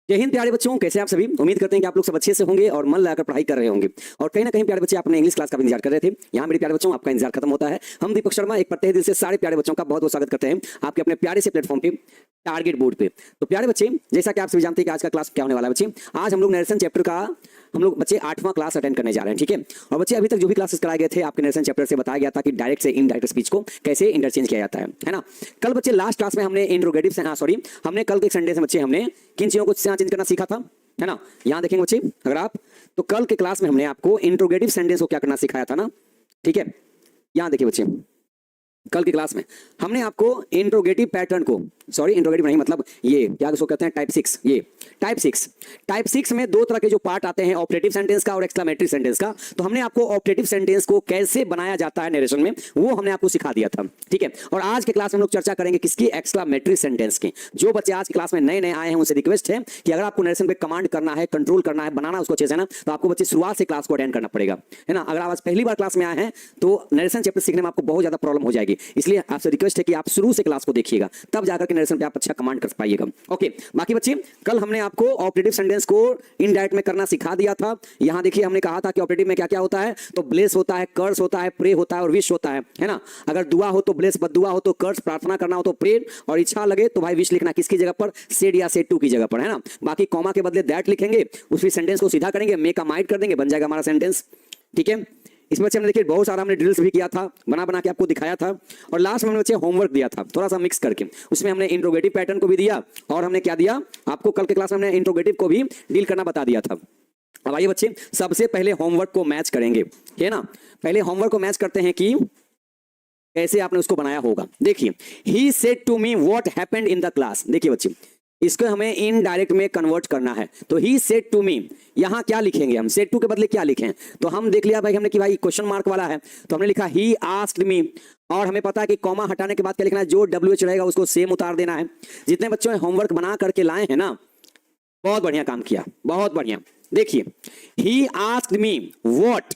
जय हिंद प्यारे बच्चों, कैसे आप सभी। उम्मीद करते हैं कि आप लोग सब अच्छे से होंगे और मन लगाकर पढ़ाई कर रहे होंगे। और कहीं ना कहीं प्यारे बच्चे अपने इंग्लिश क्लास का भी इंतजार कर रहे थे। यहाँ मेरे प्यारे बच्चों, आपका इंतजार खत्म होता है। हम दीपक शर्मा एक पढ़ते दिल से सारे प्यारे बच्चों का बहुत बहुत स्वागत करते हैं आपके अपने प्यारे से प्लेटफॉर्म पे, टारगेट बोर्ड पे। तो प्यारे बच्चे, जैसा कि आप सभी जानते हैं कि आज का क्लास क्या होने वाला है बच्चे। आज हम लोग नरेशन चैप्टर का हम लोग बच्चे 8वां क्लास अटेंड करने जा रहे हैं, ठीक है। और बच्चे अभी तक जो भी क्लासेस कराए गए थे आपके नरेशन चैप्टर से बताया गया था कि डायरेक्ट से इनडायरेक्ट स्पीच को कैसे इंटरचेंज किया जाता है ना। कल बच्चे लास्ट क्लास में हमने इंट्रोगेटिव हमने कल के संडे से बच्चे हमने किन चीजों को चेंज करना सीखा था, है ना। यहाँ देखेंगे बच्चे, अगर आप तो कल के क्लास में हमने आपको इंट्रोगेटिव सेंटेंस को क्या करना सिखाया था ना, ठीक है। यहाँ देखिए बच्चे, कल की क्लास में हमने आपको इंट्रोगेटिव पैटर्न को, सॉरी इंट्रोगेटिव नहीं, मतलब ये क्या इसको कहते हैं, टाइप 6। ये टाइप 6 में दो तरह के जो पार्ट आते हैं, ऑपरेटिव सेंटेंस का और एक्सक्लेमेटरी सेंटेंस का। तो हमने आपको ऑपरेटिव सेंटेंस को कैसे बनाया जाता है नरेशन में, वो हमने आपको सिखा दिया था, ठीक है। और आज के क्लास में हम लोग चर्चा करेंगे किसकी, एक्सक्लेमेटरी सेंटेंस की। जो बच्चे आज की क्लास में नए नए आए हैं उनसे रिक्वेस्ट है कि अगर आपको नरेशन पे कमांड करना है, कंट्रोल करना है, बनाना उसको अच्छे से ना, तो आपको बच्चे शुरुआत से क्लास को अटेंड करना पड़ेगा, है ना। अगर आप आज पहली बार क्लास में आए हैं तो नरेशन चैप्टर सीखने में आपको बहुत ज्यादा प्रॉब्लम हो जाएगी। इसलिए आपसे रिक्वेस्ट है कि आप शुरू से क्लास को देखिएगा, तब जाकर के नरेशन पे आप अच्छा कमांड कर पाइएगा। ओके, बाकी बच्चे, कल हमने आपको ऑपरेटिव सेंटेंस को इनडायरेक्ट में करना सिखा दिया था। यहां देखिए, हमने कहा था कि ऑपरेटिव में क्या क्या होता है, तो ब्लेस होता है, कर्स होता है, प्रे होता है और विश होता है ना। अगर दुआ हो तो ब्लेस, बददुआ हो तो कर्स, प्रार्थना करना हो तो प्रे, और इच्छा लगे तो भाई विश लिखना किसकी जगह पर, सेड या सेड टू की जगह पर, है ना। बाकी कॉमा के बदले दैट लिखेंगे, उसी सेंटेंस को सीधा करेंगे, मे का माइट कर देंगे, बन जाएगा हमारा सेंटेंस, ठीक है। इसमें बच्चे हमने देखिए बहुत सारा हमने ड्रिल्स भी किया था, बना बना के आपको दिखाया था। और लास्ट में हमने बच्चे होमवर्क दिया था थोड़ा सा मिक्स करके, उसमें हमने इंट्रोगेटिव पैटर्न को भी दिया और हमने क्या दिया आपको, कल के क्लास में हमने इंट्रोगेटिव को भी डील करना बता दिया था। अब आइए बच्चे, सबसे पहले होमवर्क को मैच करेंगे, है ना। पहले होमवर्क को मैच करते हैं कि कैसे आपने उसको बनाया होगा। देखिए, he said to me what happened in the class. देखिए बच्चे, इसको हमें इनडायरेक्ट में कन्वर्ट करना है। तो ही सेड टू मी, यहां क्या लिखेंगे हम, सेड टू के बदले क्या लिखें। तो हम देख लिया भाई हमने कि भाई क्वेश्चन मार्क वाला है, तो हमने लिखा ही आस्क्ड मी। और हमें पता है कि कॉमा हटाने के बाद क्या लिखना है, जो WH रहेगा उसको सेम उतार देना है। जितने बच्चों ने होमवर्क बना करके लाए हैं ना, बहुत बढ़िया काम किया, बहुत बढ़िया। देखिए, ही आस्क्ड मी व्हाट,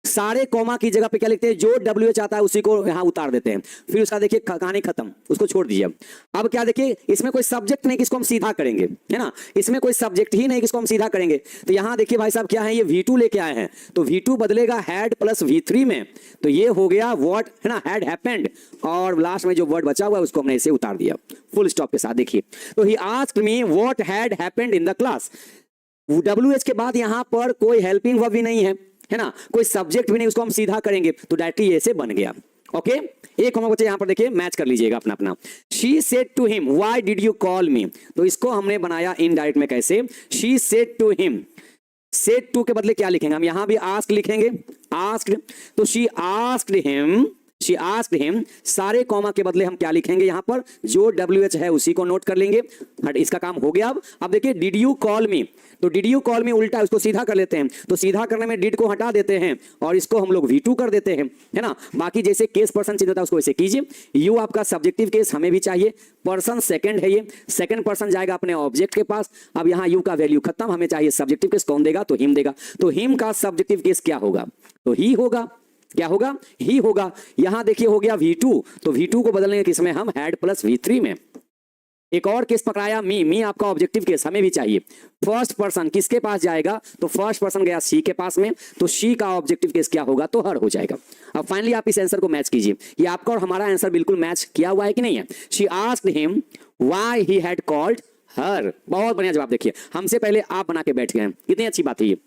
सारे कॉमा की जगह पे क्या लिखते हैं, जो WH आता है उसी को यहां उतार देते हैं। फिर उसका देखिए कहानी खत्म, उसको छोड़ दीजिए। अब क्या देखिए, इसमें कोई सब्जेक्ट नहीं किसको हम सीधा करेंगे, है ना। इसमें कोई सब्जेक्ट ही नहीं किसको हम सीधा करेंगे। तो यहां देखिए भाई साहब क्या है, ये V2 लेके आए हैं, तो V2 बदलेगा हैड प्लस V3 में, तो ये हो गया व्हाट, है ना, हैड हैपेंड। और लास्ट में जो वर्ड बचा हुआ है उसको हमने इसे उतार दिया फुल स्टॉप के साथ। देखिए, तो he asked me what had happened in the class. WH के बाद यहां पर कोई हेल्पिंग वर्ब भी नहीं है ना, कोई सब्जेक्ट भी नहीं, उसको हम सीधा करेंगे तो डायरेक्टली ऐसे बन गया। ओके, एक हम बच्चे यहां पर देखिए मैच कर लीजिएगा अपना अपना। She said to him why did you call me, तो इसको हमने बनाया इनडायरेक्ट में कैसे, she said to him. Said to के बदले क्या लिखेंगे हम, यहां भी आस्क लिखेंगे, आस्क्ड। तो she asked him, she asked him, सारे कॉमा के बदले हम क्या लिखेंगे, यहां पर जो WH है उसी को नोट कर लेंगे। इसका काम हो गया। अब देखिए, डिड यू कॉल मी, तो डिड यू कॉल मी उल्टा, उसको सीधा कर लेते हैं। तो सीधा करने में डिड को हटा देते हैं और इसको हम लोग V2 कर देते हैं, है ना। बाकी जैसे केस पर्सन चेंज होता है उसको वैसे कीजिए। यू आपका सब्जेक्टिव केस हमें भी चाहिए, पर्सन सेकंड है, ये सेकंड पर्सन जाएगा अपने ऑब्जेक्ट के पास। अब यहाँ यू का वैल्यू खत्म, हमें चाहिए सब्जेक्टिव केस, कौन देगा, तो हिम देगा। तो हिम का सब्जेक्टिव केस क्या होगा, तो ही होगा। क्या होगा, ही होगा। यहां देखिए हो गया V2, तो V2 को बदलेंगे किसमें हम, हैड प्लस V3 में। एक और केस पकड़ाया मी, मी आपका ऑब्जेक्टिव केस हमें भी चाहिए। फर्स्ट पर्सन किसके पास जाएगा, तो फर्स्ट पर्सन गया सी के पास में, तो सी का ऑब्जेक्टिव केस क्या होगा, तो हर हो जाएगा। अब फाइनली आप इस आंसर को मैच कीजिए, ये आपका और हमारा आंसर बिल्कुल मैच किया हुआ है कि नहीं है। She asked him why he had called her, बहुत बढ़िया जवाब। देखिए, हमसे पहले आप बना के बैठ गए, कितनी अच्छी बात है ये।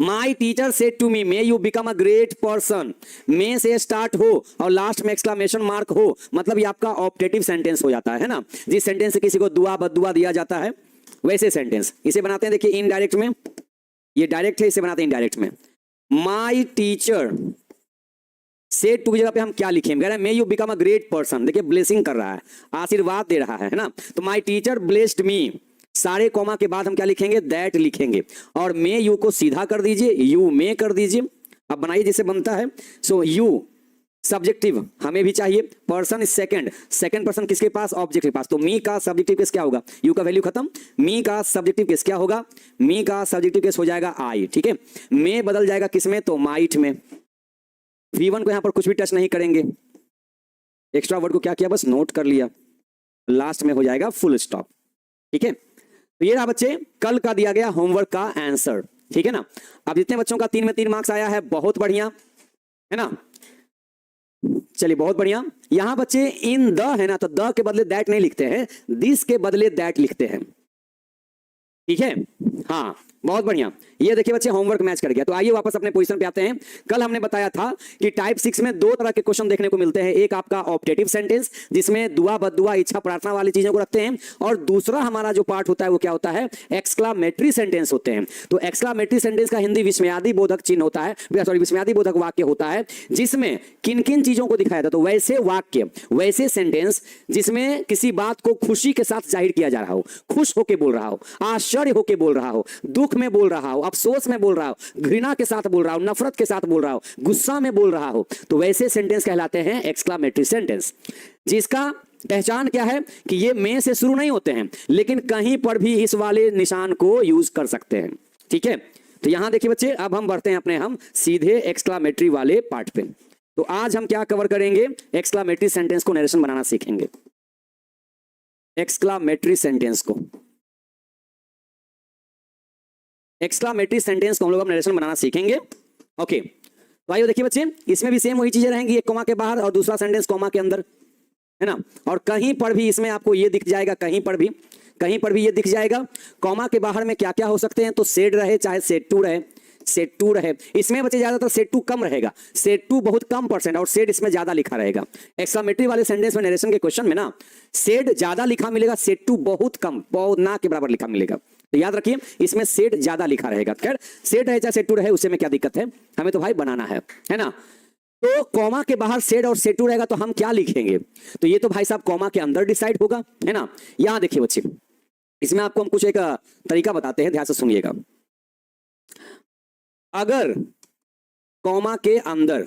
My teacher said to me may you become a great person, मे से स्टार्ट हो और लास्ट में एक्सक्लेमेशन मार्क हो, मतलब ये आपका ऑप्टेटिव सेंटेंस हो जाता है ना। जिस सेंटेंस से किसी को दुआ बददुआ दिया जाता है वैसे सेंटेंस इसे बनाते हैं। देखिए इनडायरेक्ट में, ये डायरेक्ट है, इसे बनाते हैं इनडायरेक्ट में। माई टीचर सेड टू की जगह पे हम क्या लिखेंगे, कह रहे हैं मे you become a great person. देखिए ब्लेसिंग कर रहा है, आशीर्वाद दे रहा है ना। तो माई टीचर ब्लेस्ड मी, सारे कॉमा के बाद हम क्या लिखेंगे, दैट लिखेंगे। और मे यू को सीधा कर दीजिए, यू मे कर दीजिए। अब बनाइए जैसे बनता है। सो यू सब्जेक्टिव हमें भी चाहिए, person is second, second person किसके पास, ऑब्जेक्ट के पास। तो मी का सब्जेक्टिव केस क्या होगा, यू का वैल्यू खत्म, मी का सब्जेक्टिव केस क्या होगा, मी का सब्जेक्टिव केस हो जाएगा आई, ठीक है। मे बदल जाएगा किसमें, तो माइट में। V1 को यहां पर कुछ भी टच नहीं करेंगे, एक्स्ट्रा वर्ड को क्या किया, बस नोट कर लिया, लास्ट में हो जाएगा फुल स्टॉप, ठीक है। तो ये रहा बच्चे कल का दिया गया होमवर्क का आंसर, ठीक है ना। अब जितने बच्चों का 3 में 3 मार्क्स आया है, बहुत बढ़िया है ना। चलिए बहुत बढ़िया। यहां बच्चे इन द है ना, तो द के बदले दैट नहीं लिखते हैं, दिस के बदले दैट लिखते हैं, ठीक है। हाँ बहुत बढ़िया। ये देखिए बच्चे होमवर्क मैच कर गया। तो आइए वापस अपने पोजीशन पे आते हैं। कल हमने बताया था कि टाइप 6 में 2 तरह के क्वेश्चन देखने को मिलते हैं। एक आपका ऑप्टेटिव सेंटेंस जिसमें दुआ बददुआ इच्छा प्रार्थना वाली चीजों को रखते हैं, और दूसरा हमारा जो पार्ट होता है वो क्या होता है, एक्सक्लामेटरी सेंटेंस होते हैं। तो एक्सक्लामेटरी सेंटेंस का हिंदी विस्मयादि बोधक चिन्ह होता है, सॉरी विस्मयादि बोधक वाक्य होता है, जिसमें किन किन चीजों को दिखाया था। तो वैसे वाक्य, वैसे सेंटेंस जिसमें किसी बात को खुशी के साथ जाहिर किया जा रहा हो, खुश होकर बोल रहा हो, आश्चर्य होकर बोल रहा हो, दुख में बोल रहा हो, अफसोस में बोल रहा हो, घृणा के साथ बोल रहा हो, नफरत के साथ बोल रहा हो, गुस्सा में बोल रहा हो, तो वैसे सेंटेंस कहलाते हैं एक्सक्लामेटरी सेंटेंस। जिसका पहचान क्या है कि ये में से शुरू नहीं होते हैं, लेकिन कहीं पर भी इस वाले निशान को यूज कर सकते हैं, ठीक है। तो यहां देखिए बच्चे, अब हम बढ़ते हैं अपने हम सीधे एक्सक्लामेटरी वाले पार्ट पे। तो आज हम क्या कवर करेंगे, एक्सक्लामेटरी सेंटेंस को नरेशन बनाना सीखेंगे। एक्सक्लामेटरी सेंटेंस को, एक्सक्लामेटरी सेंटेंस को हम लोग अब नरेशन बनाना सीखेंगे। ओके तो आइए देखिए बच्चे, इसमें भी सेम वही चीजें रहेंगी, एक कॉमा के बाहर और दूसरा सेंटेंस कॉमा के अंदर, है ना। और कहीं पर भी इसमें आपको ये दिख जाएगा, कहीं पर भी ये दिख जाएगा। कॉमा के बाहर में क्या क्या हो सकते हैं, तो सेड रहे चाहे सेड टू रहे, सेड टू रहे। इसमें बच्चे ज्यादातर सेड टू कम रहेगा, सेड टू बहुत कम परसेंट और सेड इसमें ज्यादा लिखा रहेगा। एक्सक्लामेटरी वाले सेंटेंस में नरेशन के क्वेश्चन में ना सेड ज्यादा लिखा मिलेगा, सेड टू बहुत कम, बहुत ना के बराबर लिखा मिलेगा। तो याद रखिए इसमें सेड ज्यादा लिखा रहेगा। खैर सेड रहे चाहे सेड टू रहे, उससे में क्या दिक्कत है, हमें तो भाई बनाना है ना। तो कॉमा के बाहर सेड और सेड टू रहेगा तो हम क्या लिखेंगे, तो ये तो भाई साहब कॉमा के अंदर डिसाइड होगा, है ना। यहां देखिए बच्चे, इसमें आपको हम कुछ एक तरीका बताते हैं, ध्यान से सुनिएगा। अगर कॉमा के अंदर,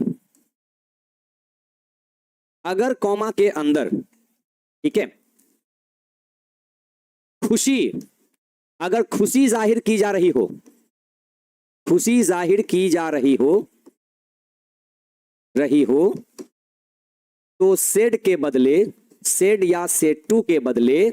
अगर कॉमा के अंदर, ठीक है, खुशी, अगर खुशी जाहिर की जा रही हो, खुशी जाहिर की जा रही हो तो सेड के बदले, सेड या सेड टू के बदले,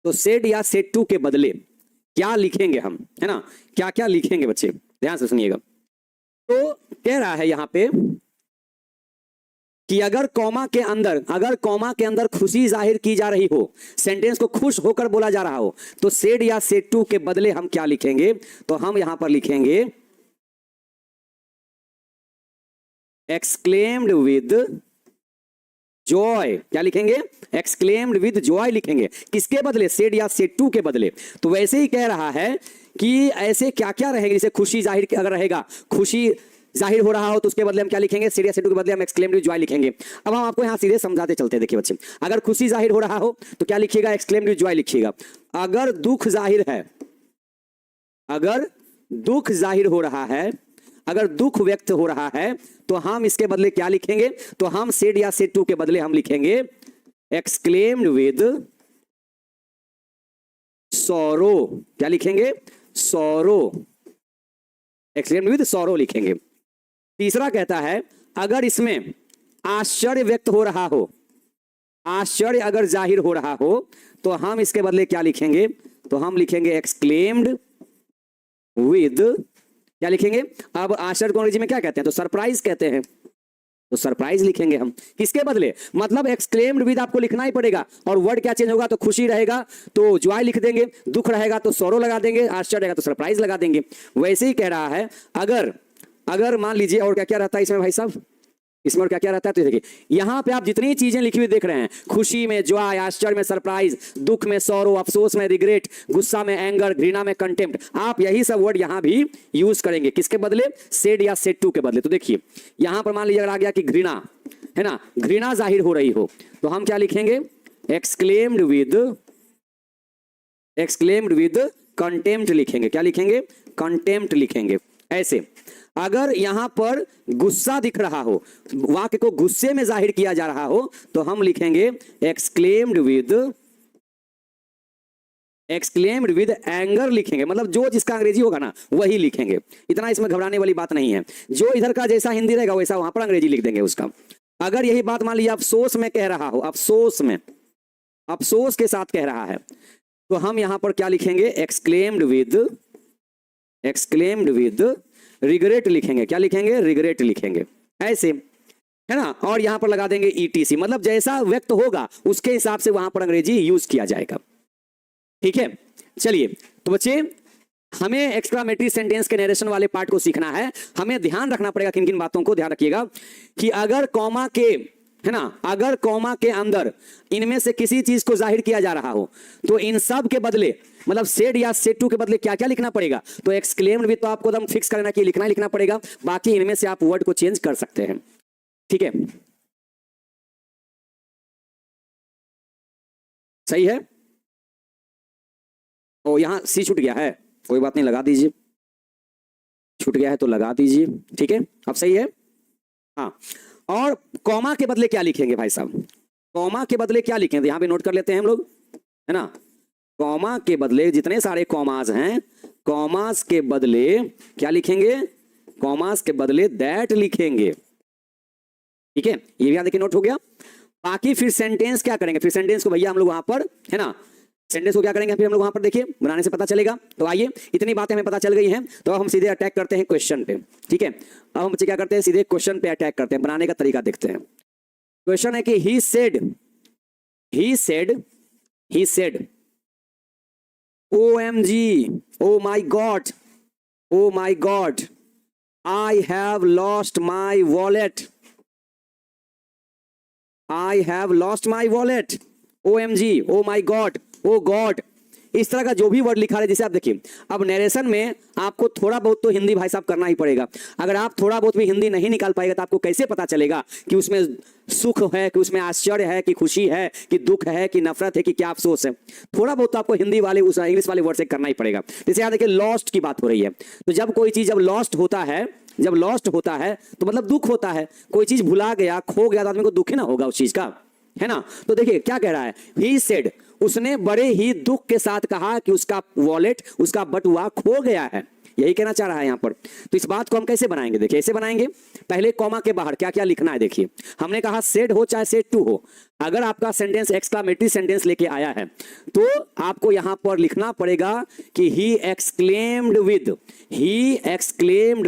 तो सेड या सेड टू के बदले क्या लिखेंगे हम, है ना। क्या क्या लिखेंगे बच्चे, ध्यान से सुनिएगा। तो कह रहा है यहां पे कि अगर कॉमा के अंदर, अगर कॉमा के अंदर खुशी जाहिर की जा रही हो, सेंटेंस को खुश होकर बोला जा रहा हो, तो सेड या सेड टू के बदले हम क्या लिखेंगे, तो हम यहां पर लिखेंगे एक्सक्लेम्ड विद जॉय। क्या लिखेंगे, एक्सक्लेम्ड विद जॉय लिखेंगे। किसके बदले, सेड या सेड टू के बदले। तो वैसे ही कह रहा है कि ऐसे क्या क्या रहेगा, जैसे खुशी जाहिर अगर रहेगा, खुशी जाहिर हो रहा हो तो उसके बदले हम क्या लिखेंगे, सेड या सेड टू के बदले हम एक्सक्लेम्ड विद जॉय लिखेंगे। अब हम आपको यहां सीधे समझाते चलते हैं। देखिए बच्चे, अगर खुशी जाहिर हो रहा हो तो क्या लिखिएगा, एक्सक्लेम्ड विद जॉय लिखिएगा। अगर दुख जाहिर है, अगर दुख जाहिर हो रहा है, अगर दुख व्यक्त हो रहा है तो हम इसके बदले क्या लिखेंगे, तो हम सेड या सेड टू के बदले हम लिखेंगे एक्सक्लेम्ड विद सॉरो। क्या लिखेंगे, सॉरो, एक्सक्लेम्ड विद सॉरो लिखेंगे। तीसरा कहता है अगर इसमें आश्चर्य व्यक्त हो रहा हो, आश्चर्य अगर जाहिर हो रहा हो तो हम इसके बदले क्या लिखेंगे, तो हम लिखेंगे एक्सक्लेम्ड विद, क्या लिखेंगे। अब आश्चर्य को अंग्रेजी में क्या कहते हैं, तो सरप्राइज कहते हैं, तो सरप्राइज लिखेंगे हम। किसके बदले, मतलब एक्सक्लेम्ड विद आपको लिखना ही पड़ेगा, और वर्ड क्या चेंज होगा, तो खुशी रहेगा तो जॉय लिख देंगे, दुख रहेगा तो सॉरो लगा देंगे, आश्चर्य रहेगा तो सरप्राइज लगा देंगे। वैसे ही कह रहा है अगर, अगर मान लीजिए, और क्या क्या रहता है इसमें भाई साहब, इसमें और क्या क्या रहता है, तो देखिए यहां पे आप जितनी चीजें लिखी हुई देख रहे हैं, खुशी में जॉय, आश्चर्य में सरप्राइज, दुख में सॉरो, अफसोस में रिग्रेट, गुस्सा में एंगर, घृणा में कंटेम्प्ट, आप यही सब वर्ड यहां भी यूज करेंगे। किसके बदले, सेड या सेड टू के बदले। तो देखिए यहां पर मान लीजिए अगर आ गया कि घृणा, है ना, घृणा जाहिर हो रही हो तो हम क्या लिखेंगे, exclaimed with, exclaimed with contempt लिखेंगे। क्या लिखेंगे, कंटेम्प्ट लिखेंगे। ऐसे अगर यहां पर गुस्सा दिख रहा हो, वाक्य को गुस्से में जाहिर किया जा रहा हो तो हम लिखेंगे exclaimed with, exclaimed with anger लिखेंगे। मतलब जो जिसका अंग्रेजी होगा ना वही लिखेंगे, इतना इसमें घबराने वाली बात नहीं है। जो इधर का जैसा हिंदी रहेगा वैसा वहां पर अंग्रेजी लिख देंगे उसका। अगर यही बात मान लीजिए अफसोस में कह रहा हो, अफसोस में, अफसोस के साथ कह रहा है, तो हम यहां पर क्या लिखेंगे, एक्सक्लेम्ड विद रिग्रेट लिखेंगे। क्या लिखेंगे, रिग्रेट लिखेंगे, ऐसे, है ना। और यहां पर लगा देंगे ETC, मतलब जैसा व्यक्त होगा उसके हिसाब से वहां पर अंग्रेजी यूज किया जाएगा। ठीक है, चलिए तो बच्चे हमें एक्सक्लामेटरी सेंटेंस के नरेशन वाले पार्ट को सीखना है। हमें ध्यान रखना पड़ेगा, किन किन बातों को ध्यान रखिएगा कि अगर कॉमा के, है ना, अगर कॉमा के अंदर इनमें से किसी चीज को जाहिर किया जा रहा हो तो इन सब के बदले, मतलब सेड या सेड टू के बदले क्या क्या लिखना पड़ेगा, तो एक्सक्लेम्ड भी तो आपको एकदम फिक्स करना कि लिखना ही लिखना पड़ेगा, बाकी इनमें से आप वर्ड को चेंज कर सकते हैं। ठीक है, सही है। ओ यहां सी छूट गया है, कोई बात नहीं, लगा दीजिए, छूट गया है तो लगा दीजिए। ठीक है, अब सही है। हाँ, और कॉमा के बदले क्या लिखेंगे भाई साहब, कॉमा के बदले क्या लिखेंगे, यहां पे नोट कर लेते हैं हम लोग, है ना। कॉमा के बदले जितने सारे कॉमास हैं, कॉमास के बदले क्या लिखेंगे, कॉमास के बदले दैट लिखेंगे। ठीक है, ये भी याद देखिए, नोट हो गया। बाकी फिर सेंटेंस क्या करेंगे, फिर सेंटेंस को भैया हम लोग वहां पर, है ना, सेंटेंस को क्या करेंगे फिर हम लोग वहां पर, देखिए बनाने से पता चलेगा। तो आइए, इतनी बातें हमें पता चल गई हैं, तो अब हम सीधे अटैक करते हैं क्वेश्चन पे। ठीक है, अब हम बच्चे क्या करते हैं, सीधे क्वेश्चन पे अटैक करते हैं, बनाने का तरीका देखते हैं। क्वेश्चन है कि he said OMG, oh my God, I have lost my wallet, OMG, oh my God, oh God, इस तरह का जो भी वर्ड लिखा है, जैसे आप देखिए, अब नरेशन में आपको थोड़ा बहुत तो हिंदी भाई साहब करना ही पड़ेगा। अगर आप थोड़ा बहुत भी हिंदी नहीं निकाल पाएगा तो आपको कैसे पता चलेगा कि उसमें सुख है, कि उसमें आश्चर्य है, कि खुशी है, कि दुख है, कि नफरत है, कि क्या अफसोस है। थोड़ा बहुत तो आपको हिंदी वाले उस इंग्लिश वाले वर्ड से करना ही पड़ेगा। जैसे यहाँ देखिए लॉस्ट की बात हो रही है, तो जब कोई चीज जब लॉस्ट होता है तो मतलब दुख होता है। कोई चीज भुला गया, खो गया, तो आदमी को दुख ही ना होगा उस चीज का, है ना। तो देखिए क्या कह रहा है, ही सेड, उसने बड़े ही दुख के साथ कहा कि उसका वॉलेट, उसका बटुआ खो गया है, यही कहना चाह रहा है यहां पर। तो इस बात को हम कैसे बनाएंगे, देखिए ऐसे बनाएंगे। पहले कॉमा के बाहर क्या क्या लिखना है, देखिए हमने कहा सेड हो चाहे सेड टू हो, अगर आपका सेंटेंस एक्सक्लामेटरी सेंटेंस लेके आया है तो आपको यहां पर लिखना पड़ेगा कि ही एक्सक्लेम्ड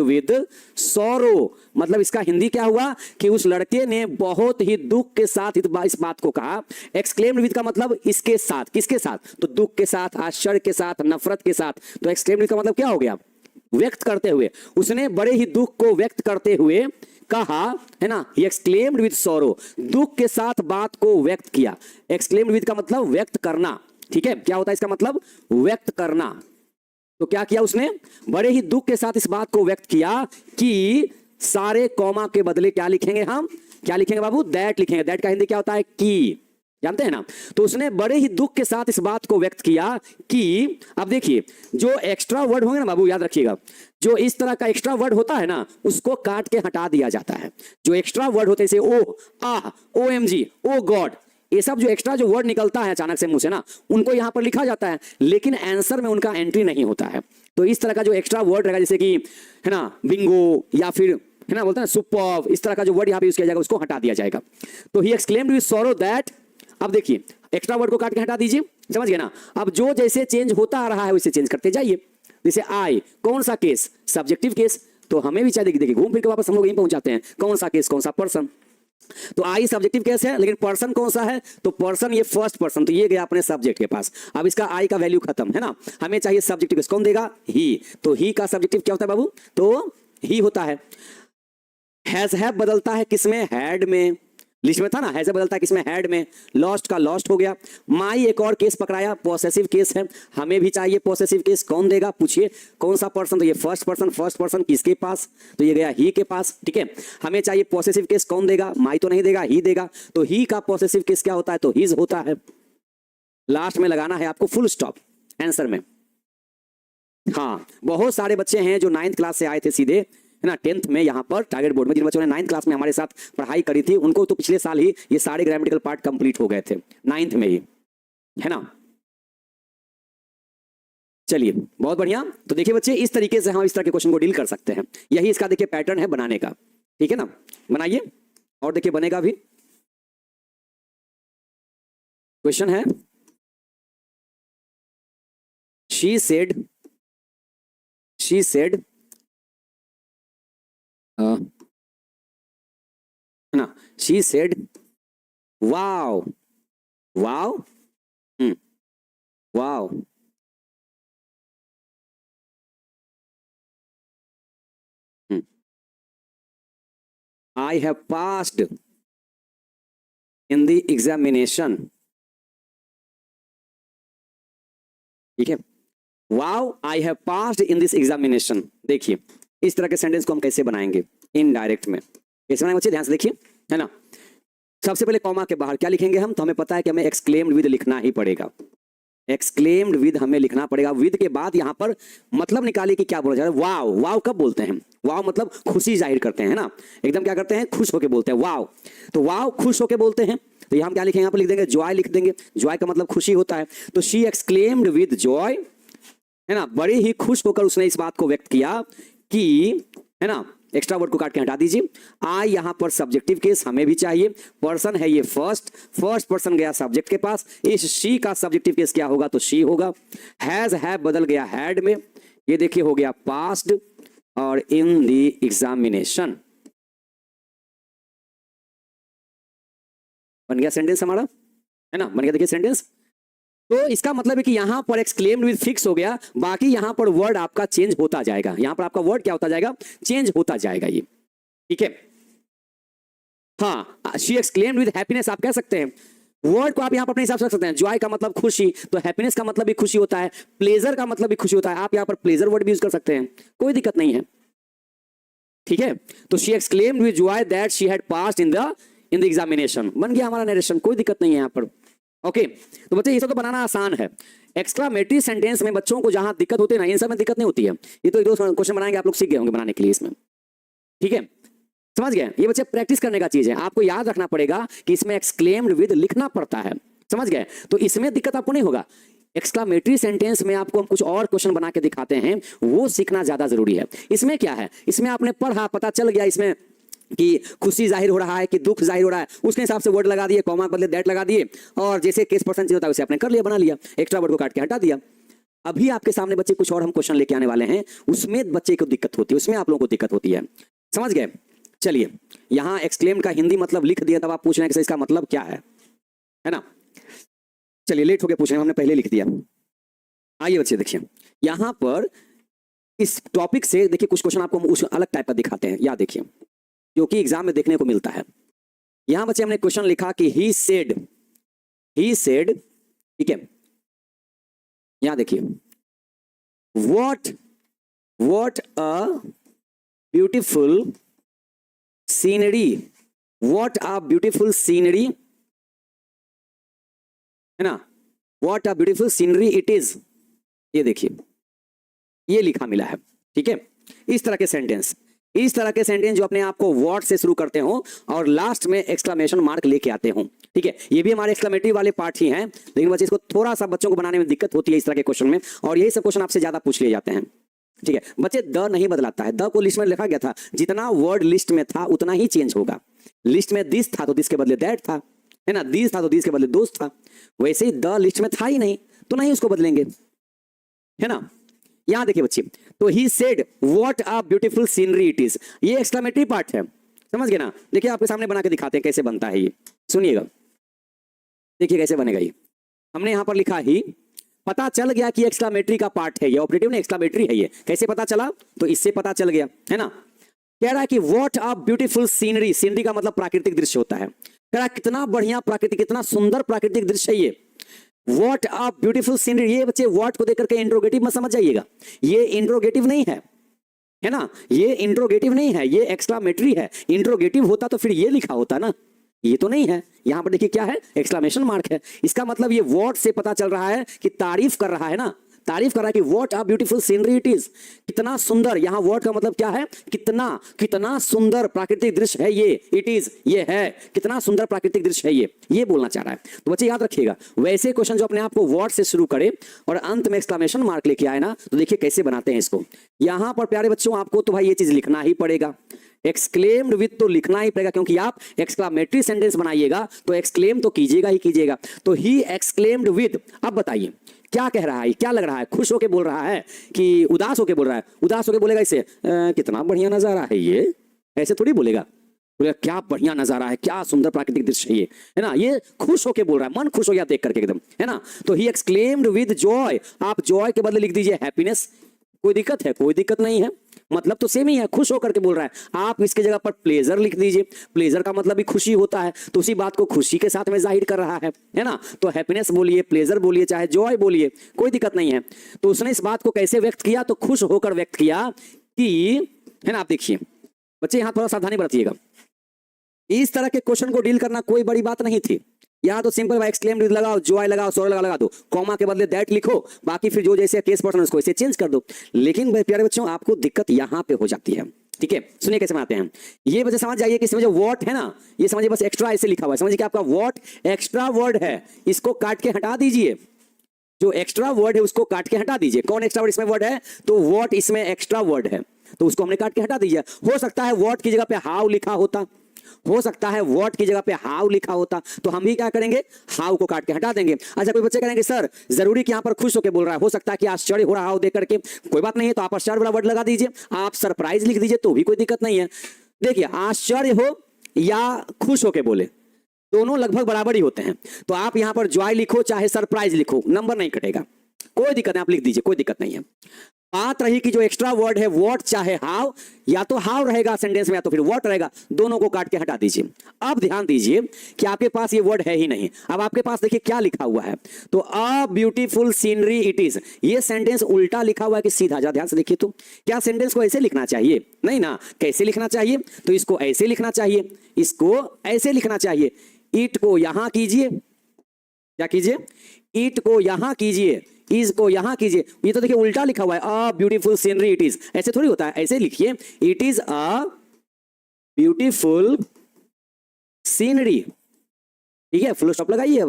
विद सॉरो। मतलब इसका हिंदी क्या हुआ कि उस लड़के ने बहुत ही दुख के साथ इस बात को कहा। एक्सक्लेम्ड विद का मतलब इसके साथ, किसके साथ, तो दुख के साथ, आश्चर्य के साथ, नफरत के साथ। तो एक्सक्लेम्ड विद का मतलब क्या हो गया, व्यक्त करते हुए, उसने बड़े ही दुख को व्यक्त करते हुए कहा, है ना। ही एक्सक्लेम्ड विद सॉरो, दुख के साथ बात को व्यक्त किया। एक्सक्लेम्ड विद का मतलब व्यक्त करना, ठीक है, क्या होता है इसका मतलब, व्यक्त करना। तो क्या किया उसने, बड़े ही दुख के साथ इस बात को व्यक्त किया कि सारे कॉमा के बदले क्या लिखेंगे, हम क्या लिखेंगे बाबू, दैट लिखेंगे। दैट का हिंदी क्या होता है, की, जानते हैं ना। तो उसने बड़े ही दुख के साथ इस बात को व्यक्त किया कि, अब देखिए जो एक्स्ट्रा वर्ड होंगे ना बाबू, याद रखिएगा, जो इस तरह का एक्स्ट्रा वर्ड होता है ना, उसको काट के हटा दिया जाता है। जो एक्स्ट्रा वर्ड होते हैं जैसे ओ, आह, OMG, ओ गॉड, ये सब जो एक्स्ट्रा जो वर्ड निकलता है अचानक से मुंह से ना, उनको यहां पर लिखा जाता है, लेकिन आंसर में उनका एंट्री नहीं होता है। तो इस तरह का जो एक्स्ट्रा वर्ड रहेगा, जैसे कि, है ना, बिंगो, या फिर, है ना, बोलते हैं सुपर्ब, इस तरह का जो वर्ड यहां पे यूज किया जाएगा उसको हटा दिया जाएगा। तो ही एक्सक्लेम्ड विद सॉरो दैट, अब देखिए एक्स्ट्रा वर्ड को काट के हटा दीजिए, समझ गए ना। अब जो जैसे चेंज होता आ रहा है वैसे चेंज करते जाइए। जैसे आई, कौन सा केस, सब्जेक्टिव केस, तो हमें भी चाहिए, देखिए घूम फिर के वापस हम लोग यहीं पहुंच जाते हैं, कौन सा केस, कौन सा पर्सन। तो आई सब्जेक्टिव केस है, लेकिन पर्सन कौन सा है, तो पर्सन ये फर्स्ट पर्सन, तो ये गया अपने सब्जेक्ट के पास। अब इसका आई का वैल्यू खत्म, है ना। हमें चाहिए सब्जेक्टिव केस, कौन देगा, ही। तो ही का सब्जेक्टिव क्या होता है बाबू, तो ही होता है। हैव बदलता है किसमें, हैड में, लिस्ट में था ना, हैज बदलता है किसमें, हैड में। लॉस्ट का लॉस्ट हो गया। माई एक और केस पकड़ाया, पॉसेसिव केस है, हमें भी चाहिए पॉसेसिव केस, कौन देगा, पूछिए कौन सा पर्सन, तो ये फर्स्ट पर्सन किसके पास, तो ये गया ही के पास, ठीक है। हमें चाहिए पॉसेसिव केस, कौन देगा, माई तो नहीं देगा, ही देगा। तो ही का पॉसेसिव केस क्या होता है, तो हिज होता है। लास्ट में लगाना है आपको फुल स्टॉप आंसर में। हाँ, बहुत सारे बच्चे हैं जो 9th क्लास से आए थे सीधे, है ना, 10th में यहाँ पर टारगेट बोर्ड में, जिन बच्चों ने 9th क्लास में हमारे साथ पढ़ाई करी थी, उनको तो पिछले साल ही ये सारे ग्रामेटिकल पार्ट कंप्लीट हो गए थे 9th में ही, है ना। चलिए बहुत बढ़िया। तो देखिए बच्चे, इस तरीके से हम इस तरह के क्वेश्चन को डील कर सकते हैं। यही इसका देखिए पैटर्न है बनाने का, ठीक है ना। बनाइए और देखिए बनेगा भी। क्वेश्चन है शी सेड ना, she said wow wow wow I have passed in the examination. ठीक है, wow I have passed in this examination. देखिए इस तरह के सेंटेंस को हम कैसे बनाएंगे इनडायरेक्ट में, कैसे बनाएंगे बच्चे, ध्यान से देखिए, है ना। सबसे पहले कॉमा के बाहर क्या लिखेंगे हम, तो हमें पता है कि हमें एक्सक्लेम्ड विद लिखना ही पड़ेगा, एक्सक्लेम्ड विद हमें लिखना पड़ेगा। विद के बाद यहां पर मतलब निकालिए कि क्या बोला जा रहा है। वाओ, वाओ कब बोलते हैं, वाओ मतलब खुशी जाहिर करते हैं ना, एकदम क्या करते हैं, खुश होके बोलते हैं वाओ। तो वाओ खुश होके बोलते हैं, तो यहां हम क्या लिखेंगे, यहाँ पर लिख देंगे जॉय लिख देंगे, जॉय का मतलब खुशी होता है। तो शी एक्सक्लेम्ड विद जॉय, है ना, बड़े ही खुश होकर उसने इस बात को व्यक्त किया कि, है ना, एक्स्ट्रा वर्ड को काट के हटा दीजिए। आई यहां पर सब्जेक्टिव केस हमें भी चाहिए, पर्सन है ये फर्स्ट पर्सन गया सब्जेक्ट के पास, इस शी का सब्जेक्टिव केस क्या होगा, तो शी होगा। हैज हैव बदल गया हैड में, ये देखिए हो गया पास्ड, और इन द एग्जामिनेशन बन गया सेंटेंस हमारा, है ना, बन गया। देखिए सेंटेंस, तो इसका मतलब है कि यहां पर एक्सक्लेम्ड विद फिक्स हो गया, बाकी यहां पर वर्ड आपका चेंज होता जाएगा, यहां पर आपका वर्ड क्या होता जाएगा, चेंज होता जाएगा ये, ठीक है। हाँ, शी एक्सक्लेम्ड विद हैप्पीनेस आप कह सकते हैं, वर्ड को आप यहां पर अपने हिसाब से रख सकते हैं। जॉय का मतलब खुशी, तो हैप्पीनेस का मतलब भी खुशी होता है, प्लेजर का मतलब भी खुशी होता है, आप यहां पर प्लेजर वर्ड भी यूज कर सकते हैं, कोई दिक्कत नहीं है, ठीक है। तो she exclaimed with joy that she had passed in the examination, बन गया हमारा नरेशन, कोई दिक्कत नहीं है यहां पर। ओके तो बच्चे ये सब तो बनाना आसान है। एक्सक्लामेटरी सेंटेंस में बच्चों को जहां दिक्कत होती है ना, इन सब में दिक्कत नहीं होती है, ये तो एक दो क्वेश्चन बनाएंगे, आप लोग सीख गए होंगे बनाने के लिए इसमें, ठीक है, समझ गए। ये बच्चे प्रैक्टिस करने का चीज है, आपको याद रखना पड़ेगा कि इसमें एक्सक्लेम्ड विद लिखना पड़ता है, समझ गए, तो इसमें दिक्कत आपको नहीं होगा। एक्सक्लामेटरी सेंटेंस में आपको हम कुछ और क्वेश्चन बना के दिखाते हैं, वो सीखना ज्यादा जरूरी है। इसमें क्या है, इसमें आपने पढ़ा, पता चल गया इसमें कि खुशी जाहिर हो रहा है कि दुख जाहिर हो रहा है, उसके हिसाब से वर्ड लगा दिए, कॉमा के बदले दैट लगा दिए, और जैसे केस पर्सन चेंज होता है उसे आपने कर लिया, बना लिया, एक्स्ट्रा वर्ड को काट के हटा दिया। अभी आपके सामने बच्चे कुछ और हम क्वेश्चन लेके आने वाले हैं, उसमें बच्चे को दिक्कत होती है, उसमें आप लोगों को दिक्कत होती है, समझ गए। चलिए यहां एक्सक्लेम्ड का हिंदी मतलब लिख दिया, तब आप पूछ रहे हैं कि इसका मतलब क्या है ना। चलिए लेट हो गया पूछ रहे हैं, हमने पहले लिख दिया। आइए बच्चे देखिए, यहां पर इस टॉपिक से देखिए कुछ क्वेश्चन आपको उस अलग टाइप का दिखाते हैं, या देखिए जो कि एग्जाम में देखने को मिलता है। यहां बच्चे हमने क्वेश्चन लिखा कि ही सेड, ठीक है, यहां देखिए what a beautiful scenery, what a beautiful scenery, है ना, what a beautiful scenery it is, ये देखिए ये लिखा मिला है, ठीक है। इस तरह के सेंटेंस जो अपने आप को व्हाट से शुरू करते हो और लास्ट में एक्सक्लेमेशन मार्क लेके आते हो, ठीक है, ये भी हमारे एक्सक्लेमेटरी वाले पार्ट ही हैं, लेकिन बच्चे इसको थोड़ा सा बच्चों को बनाने में दिक्कत होती है इस तरह के क्वेश्चन में, और यही सब क्वेश्चन आपसे ज्यादा पूछ लिए जाते हैं, ठीक है। बच्चे द नहीं बदलाता है, द को लिस्ट में लिखा गया था, जितना वर्ड लिस्ट में था उतना ही चेंज होगा। लिस्ट में दिस था तो दिस के बदले दैट था, है ना, दिस था तो दिस के बदले दोस्त था, वैसे ही द लिस्ट में था ही नहीं तो नहीं उसको बदलेंगे, है ना। यहां देखिए बच्चे, तो he said what a beautiful scenery it is, ये एक्सक्लेमेटरी पार्ट है, समझ गए ना। देखिए आपके सामने बना के दिखाते हैं कैसे बनता है ये, सुनिएगा, देखिए कैसे बनेगा ये। हमने यहां पर लिखा ही, पता चल गया कि एक्सक्लेमेटरी का पार्ट है ये, ऑपरेटिव ने एक्सक्लेमेटरी है ये, कैसे पता चला, तो इससे पता चल गया, है ना। कह रहा है कि what a beautiful scenery, scenery का मतलब प्राकृतिक दृश्य होता है, कह रहा है कितना बढ़िया प्राकृतिक, कितना सुंदर प्राकृतिक दृश्य है ये, व्हाट अ ब्यूटीफुल सीनरी। ये बच्चे व्हाट को देख करके इंट्रोगेटिव मत समझ जाइएगा, ये इंट्रोगेटिव नहीं है ना, ये इंट्रोगेटिव नहीं है, ये एक्सक्लेमेटरी है। इंट्रोगेटिव होता तो फिर ये लिखा होता ना, ये तो नहीं है। यहां पर देखिए क्या है, एक्सक्लेमेशन मार्क है, इसका मतलब ये व्हाट से पता चल रहा है कि तारीफ कर रहा है ना, तारीफ कर रहा है कि what a beautiful scenery it is, कितना सुंदर। यहाँ वर्ड का मतलब क्या है, कितना, कितना सुंदर प्राकृतिक दृश्य है ये, इट इज ये है, कितना सुंदर प्राकृतिक दृश्य है ये बोलना चाह रहा है। तो बच्चे याद रखिएगा, वैसे क्वेश्चन जो अपने आप को वर्ड से शुरू करे और अंत में एक्सक्लेमेशन मार्क लेके आए ना, तो देखिए कैसे बनाते हैं इसको। यहां पर प्यारे बच्चों आपको तो भाई ये चीज लिखना ही पड़ेगा, एक्सक्लेम्ड विद तो लिखना ही पड़ेगा, क्योंकि आप एक्सक्लेमेटरी सेंटेंस बनाइएगा तो एक्सक्लेम तो कीजिएगा ही कीजिएगा। तो ही एक्सक्लेम्ड विद, अब बताइए क्या कह रहा है, क्या लग रहा है, खुश होके बोल रहा है कि उदास होके बोल रहा है? उदास होके बोलेगा इसे कितना बढ़िया नजारा है ये, ऐसे थोड़ी बोलेगा, बोलेगा क्या बढ़िया नजारा है, क्या सुंदर प्राकृतिक दृश्य है ना, ये खुश होके बोल रहा है, मन खुश हो गया देख करके एकदम, है ना। तो ही एक्सक्लेम्ड विद जॉय, आप जॉय के बदले लिख दीजिए हैप्पीनेस, कोई दिक्कत है? कोई दिक्कत नहीं है, मतलब तो सेम ही है, खुश होकर के बोल रहा है। आप इसके जगह पर प्लेजर लिख दीजिए, प्लेजर का मतलब भी खुशी होता है, तो उसी बात को खुशी के साथ में जाहिर कर रहा है ना। तो हैप्पीनेस बोलिए, प्लेजर बोलिए, चाहे जॉय बोलिए, कोई दिक्कत नहीं है। तो उसने इस बात को कैसे व्यक्त किया, तो खुश होकर व्यक्त किया कि, है ना। आप देखिए बच्चे यहाँ थोड़ा सावधानी बरतिएगा, इस तरह के क्वेश्चन को डील करना कोई बड़ी बात नहीं थी। यहाँ तो सिंपल एक्सक्लेम्ड विद लगाओ, जॉय लगाओ, सोर लगा दो, कॉमा के बदले दैट लिखो, बाकी फिर जो जैसे केस पर्सन उसको इसे चेंज कर दो। लेकिन प्यारे बच्चों आपको दिक्कत यहाँ पे हो जाती है, ठीक है। सुनिए कैसे बनाते हैं ये, बच्चे समझ जाइए कि इसमें जो व्हाट है ना, ये समझिए बस एक्स्ट्रा ऐसे लिखा हुआ है, समझिए कि आपका व्हाट एक्स्ट्रा वर्ड है, इसको काट के हटा दीजिए। जो एक्स्ट्रा वर्ड है उसको काट के हटा दीजिए। कौन एक्स्ट्रा वर्ड इसमें वर्ड है, तो व्हाट इसमें एक्स्ट्रा वर्ड है, तो उसको हमने काट के हटा दीजिए। हो सकता है व्हाट की जगह पे हाउ लिखा होता, हो सकता है व्हाट की जगह पे हाउ लिखा होता, तो हम भी क्या करेंगे, हाउ को काट के हटा देंगे। अच्छा कोई बच्चे कहेंगे सर जरूरी कि यहाँ पर खुश होकर बोल रहा है, हो सकता है कि आश्चर्य हो रहा हो देख करके, कोई बात नहीं है, तो आप आश्चर्य वाला वर्ड लगा दीजिए, आप सरप्राइज लिख दीजिए, तो भी कोई दिक्कत नहीं है। देखिए आश्चर्य हो या खुश होकर बोले, दोनों लगभग बराबर ही होते हैं। तो आप यहां पर जॉय लिखो चाहे सरप्राइज लिखो, नंबर नहीं कटेगा, कोई दिक्कत नहीं, आप लिख दीजिए, कोई दिक्कत नहीं है। बात रही कि जो एक्स्ट्रा वर्ड है व्हाट चाहे हाउ, या तो हाउ रहेगा सेंटेंस में या तो फिर व्हाट रहेगा, दोनों को काट के हटा दीजिए। अब ध्यान दीजिए कि आपके पास ये वर्ड है ही नहीं। अब आपके पास देखिए क्या लिखा हुआ है, तो a beautiful scenery it is, ये सेंटेंस उल्टा लिखा हुआ है कि सीधा? जा ध्यान से देखिए, तो क्या सेंटेंस को ऐसे लिखना चाहिए? नहीं ना, कैसे लिखना चाहिए, तो इसको ऐसे लिखना चाहिए, इसको ऐसे लिखना चाहिए। ईट को यहां कीजिए, क्या कीजिए, ईट को यहां कीजिए, इज को यहां कीजिए, ये तो देखिए उल्टा लिखा हुआ है, a beautiful scenery it is, ऐसे थोड़ी होता है, ऐसे लिखिए it is a beautiful scenery, ठीक है, फुल स्टॉप लगाइए।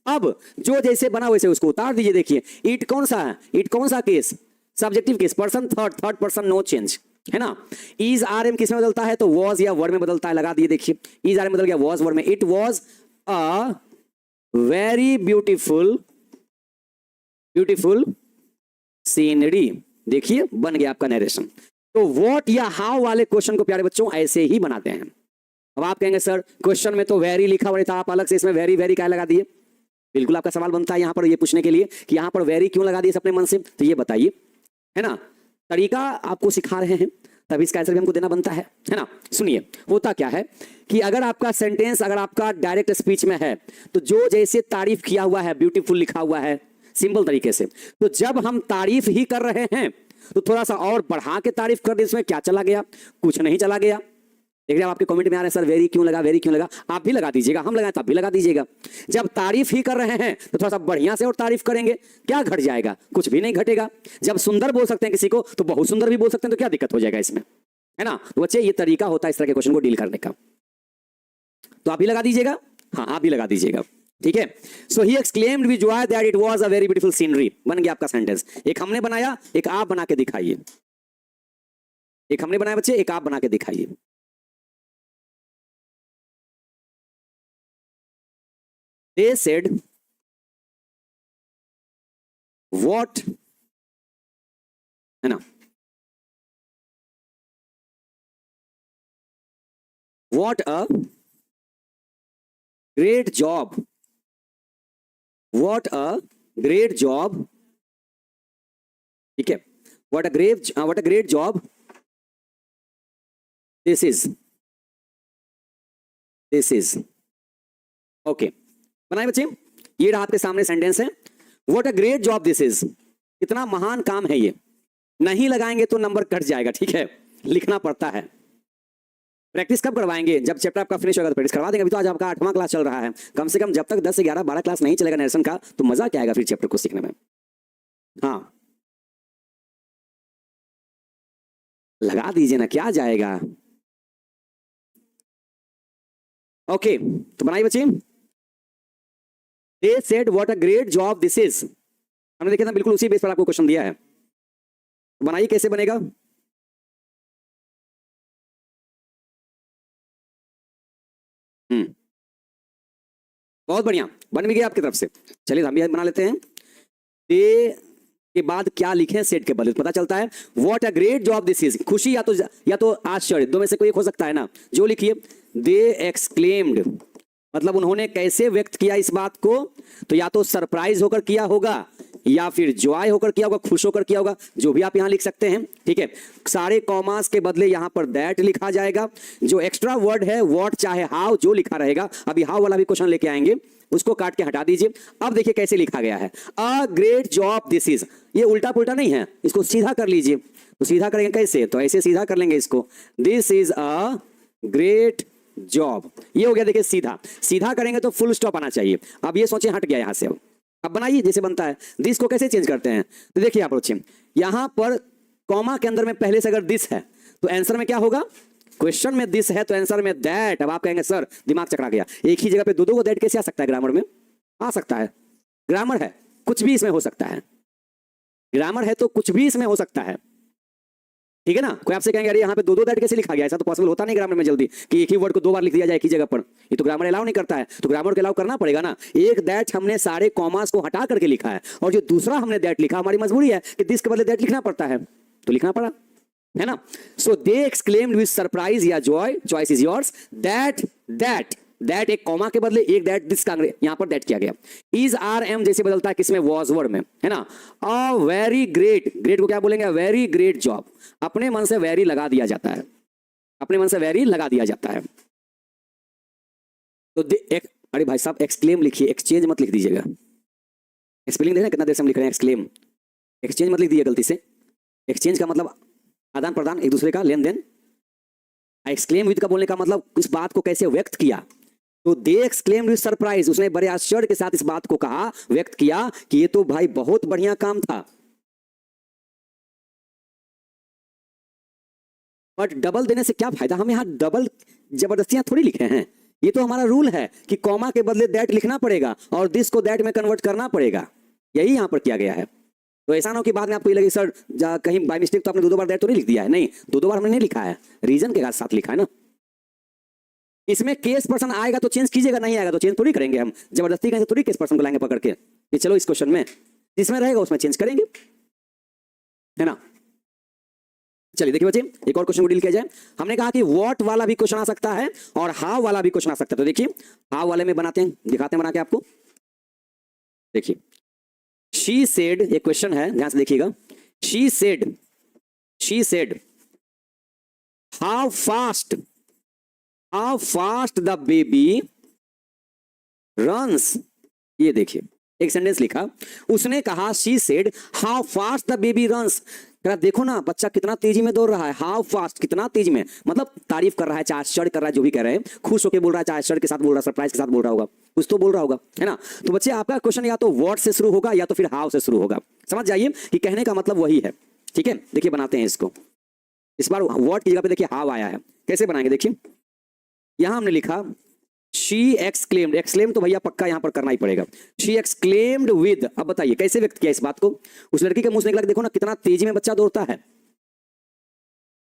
अब जो जैसे बना वैसे उसको उतार दीजिए। देखिए इट कौन सा है, इट कौन सा case, subjective case, person third person, no change, है ना। इज आर एम किस में बदलता है, तो वॉज या वर्ड में बदलता है, लगा दिए। देखिए इज आर एम बदल गया वॉज वर्ड में, it was a very beautiful scenery, देखिए बन गया आपका नरेशन। तो व्हाट या हाउ वाले क्वेश्चन को प्यारे बच्चों ऐसे ही बनाते हैं। अब आप कहेंगे सर क्वेश्चन में तो वेरी लिखा हुआ था, आप अलग से इसमें वेरी क्या लगा दिए? बिल्कुल आपका सवाल बनता है यहाँ पर ये पूछने के लिए कि यहाँ पर वेरी क्यों लगा दिए अपने मन से, तो ये बताइए, है ना। तरीका आपको सिखा रहे हैं, तभी इसका आंसर भी हमको देना बनता है ना। सुनिए होता क्या है कि अगर आपका सेंटेंस, अगर आपका डायरेक्ट स्पीच में है, तो जो जैसे तारीफ किया हुआ है, ब्यूटीफुल लिखा हुआ है सिंपल तरीके से, तो जब हम तारीफ ही कर रहे हैं तो थोड़ा सा और बढ़ा के तारीफ कर दे, इसमें क्या चला गया, कुछ नहीं चला गया। देख रहे हैं आपके कमेंट में आ रहे हैं सर वेरी क्यों लगा, वेरी क्यों लगा, आप भी लगा दीजिएगा, हम लगाएं तब भी लगा दीजिएगा। जब तारीफ ही कर रहे हैं तो थोड़ा सा बढ़िया से और तारीफ करेंगे, क्या घट जाएगा, कुछ भी नहीं घटेगा। जब सुंदर बोल सकते हैं किसी को तो बहुत सुंदर भी बोल सकते हैं, तो क्या दिक्कत हो जाएगा इसमें, है ना। तो बच्चे ये तरीका होता है इस तरह के क्वेश्चन को डील करने का। तो आप भी लगा दीजिएगा, हाँ आप भी लगा दीजिएगा, ठीक है। So he exclaimed with joy that it was a very beautiful scenery, बन गया आपका सेंटेंस। एक हमने बनाया, एक आप बना के दिखाइए, एक हमने बनाया बच्चे, एक आप बना के दिखाइए। They said what, है ना, what a great job, what a great job, ठीक है, what a great job this is okay। बनाए बच्चे, ये रहा आपके सामने सेंटेंस है, what a great job this is, कितना महान काम है ये। नहीं लगाएंगे तो नंबर कट जाएगा, ठीक है, लिखना पड़ता है। प्रैक्टिस कब करवाएंगे, जब चैप्टर आपका फिनिश होगा तो प्रैक्टिस करवा देंगे। अभी तो आज आपका 8वां क्लास चल रहा है, कम से कम जब तक 10 से 11 12 क्लास नहीं चलेगा नरेशन का, तो मजा क्या आएगा फिर चैप्टर को सीखने में। हाँ लगा दीजिए ना, क्या जाएगा। ओके, तो बनाइए बच्चे। They said what a great job this is. हमने देखा था बिल्कुल उसी बेस पर आपको क्वेश्चन दिया है। तो बनाइए, कैसे बनेगा। बहुत बढ़िया, बन भी गया आपकी तरफ से। चलिए हम भी बना लेते हैं। दे के बाद क्या लिखें सेट के बदले, पता चलता है। What a great job this is, खुशी या तो आश्चर्य, दो में से कोई एक हो सकता है ना। जो लिखिए, दे एक्सक्लेम्ड, मतलब उन्होंने कैसे व्यक्त किया इस बात को। तो या तो सरप्राइज होकर किया होगा, या फिर जॉय होकर किया होगा, खुश होकर किया होगा, जो भी आप यहां लिख सकते हैं। ठीक है, सारे कॉमास के बदले यहां पर दैट लिखा जाएगा। जो एक्स्ट्रा वर्ड है व्हाट चाहे हाउ, जो लिखा रहेगा, अभी हाउ वाला भी क्वेश्चन लेके आएंगे, उसको काट के हटा दीजिए। अब देखिए कैसे लिखा गया है, a great job this is. ये उल्टा पुल्टा नहीं है, इसको सीधा कर लीजिए। तो सीधा करेंगे कैसे, तो ऐसे सीधा कर लेंगे इसको, this is a great job. ये हो गया, देखिए सीधा। सीधा करेंगे तो फुल स्टॉप आना चाहिए। अब ये सोचे हट गया यहां से। अब बनाइए जैसे बनता है। दिस को कैसे चेंज करते हैं, तो देखिए आप बच्चे, यहां पर कॉमा के अंदर में पहले से अगर दिस है तो आंसर में क्या होगा, क्वेश्चन में दिस है तो आंसर में दैट। अब आप कहेंगे सर दिमाग चकरा गया, एक ही जगह पे दो दो को दैट कैसे आ सकता है, ग्रामर में आ सकता है। ग्रामर है, कुछ भी इसमें हो सकता है। ग्रामर है तो कुछ भी इसमें हो सकता है, ठीक है ना। कोई आपसे कहेंगे अरे यहाँ पे दो दो दैट कैसे लिखा गया, ऐसा तो पॉसिबल होता नहीं ग्रामर में जल्दी कि एक ही वर्ड को दो बार लिख दिया जाए एक ही जगह पर। ये तो ग्रामर अलाउ नहीं करता है, तो ग्रामर को अलाउ करना पड़ेगा ना। एक दैट हमने सारे कॉमास को हटा करके लिखा है, और जो दूसरा हमने दैट लिखा, हमारी मजबूरी है कि दिस के बदले दैट लिखना पड़ता है, तो लिखना पड़ा, है ना। सो दे एक्सक्लेम्ड विद सरप्राइज या Joy, choice is yours, that एक कॉमा के बदले एक दैट, दिस का यहां पर दैट किया गया। इज आर एम जैसे बदलता है किसमें, वॉज वर्ड में, है ना। अ वेरी ग्रेट, ग्रेट को क्या बोलेंगे, वेरी ग्रेट जॉब। अपने मन से वेरी लगा दिया जाता है, अपने मन से वेरी लगा दिया जाता है। तो अरे भाई साहब एक्सक्लेम लिखिए, एक्सचेंज मत लिख दीजिएगा। स्पेलिंग देखना कितना देर से हम लिख रहे हैं, एक्सक्लेम, एक्सचेंज मत लिख दीजिए गलती से। एक्सचेंज का मतलब आदान प्रदान, एक दूसरे का लेन देन। एक्सक्लेम विद का बोलने का मतलब इस बात को कैसे व्यक्त किया। तो दे एक्सक्लेम्ड विद सरप्राइज, उसने बड़े आश्चर्य के साथ इस बात को कहा, व्यक्त किया कि ये तो भाई बहुत बढ़िया काम था। बट डबल देने से क्या फायदा, हम यहां डबल जबरदस्तियां थोड़ी लिखे हैं। ये तो हमारा रूल है कि कॉमा के बदले दैट लिखना पड़ेगा और दिस को दैट में कन्वर्ट करना पड़ेगा, यही यहां पर किया गया है। तो ऐसा ना हो कि बाद में आपको ये लगे सर कहीं बाय मिस्टेक तो आपने दो दो बार दैट तो नहीं लिख दिया है। नहीं, दो दो बार हमने नहीं लिखा है, रीजन के साथ लिखा है ना। इसमें केस पर्सन आएगा तो चेंज कीजिएगा, नहीं आएगा तो चेंज थोड़ी करेंगे हम, जबरदस्ती कहेंगे थोड़ी केस पर्सन को लाएंगे पकड़ के कि चलो इस क्वेश्चन में जिसमें रहेगा उसमें चेंज करेंगे, है ना। चलिए देखिए बच्चे, एक और क्वेश्चन को डील किया जाए। हमने कहा कि व्हाट वाला भी क्वेश्चन आ सकता है और हाउ वाला भी क्वेश्चन आ सकता है। तो देखिए हाउ वाले में बनाते हैं, दिखाते हैं बना के आपको। देखिए शी सेड, एक क्वेश्चन है, ध्यान से देखिएगा। She said how fast the baby runs. ये देखिए एक सेंटेंस लिखा, उसने कहा she said how fast the baby runs. देखो ना बच्चा कितना तेजी में दौड़ रहा है, हाउ फास्ट, कितना तेज में, मतलब तारीफ कर रहा है, चाहे आश्चर्य कर रहा है, जो भी कह रहे हैं, खुश होकर बोल रहा है, चाहे आश्चर्य के साथ बोल रहा है, सरप्राइज के साथ बोल रहा होगा, कुछ तो बोल रहा होगा, है ना। तो बच्चे आपका क्वेश्चन या तो व्हाट से शुरू होगा या तो फिर हाउ से शुरू होगा। समझ जाइए कि कहने का मतलब वही है, ठीक है। देखिए बनाते हैं इसको, इस बार व्हाट की जगह पे देखिए हाउ आया है। कैसे बनाएंगे देखिए, यहां हमने लिखा शी एक्सक्लेम्ड, एक्सक्लेम तो भैया पक्का यहां पर करना ही पड़ेगा। शी एक्सक्लेम्ड विद, अब बताइए कैसे व्यक्त किया इस बात को। उस लड़की के मुंह से निकला, देखो ना कितना तेजी में बच्चा दौड़ता है